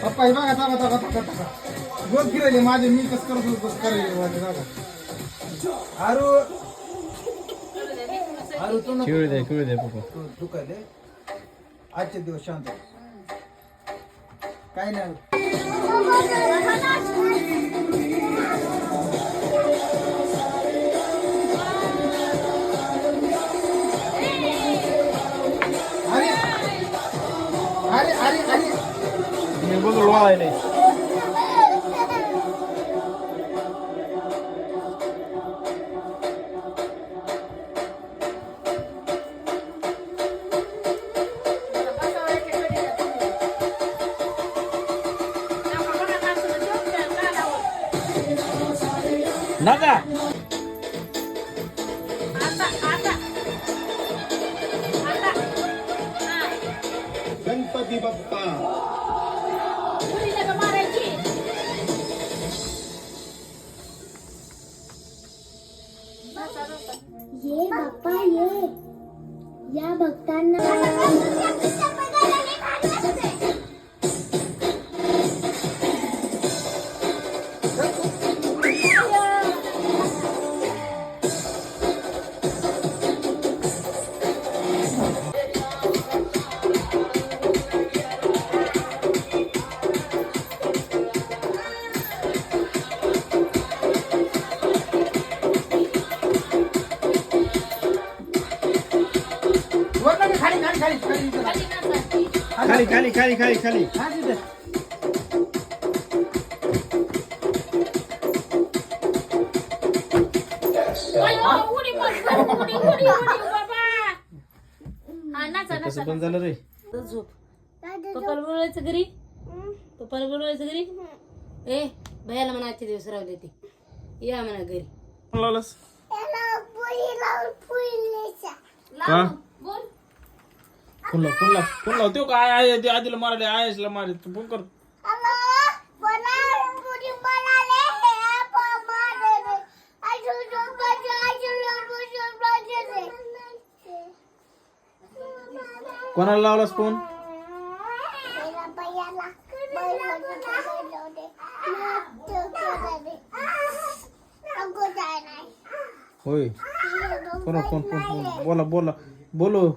पप्पा बघा टाका गोद फिरायले माझे मी कसं करतो कसं करायला माझे जागा आरू तू खेळू दे पप्पा दुखायले आजचे दिवस शांत काय नाही अरे मी बघ वाळायले नका गणपती बाप्पा ये बाप्पा ये या भक्तांना खाली कसं पण झालं रे झोप पप्पाला बोलवायचं घरी ए भैयाला म्हणा आजचे दिवस राहू ते या म्हणा घरी लावलंस बोल फोन लाव तो काय आहे ते आधीला मारले आयसला मारले तू फोन कर कोणाला लावलास फोन होय फोन बोलो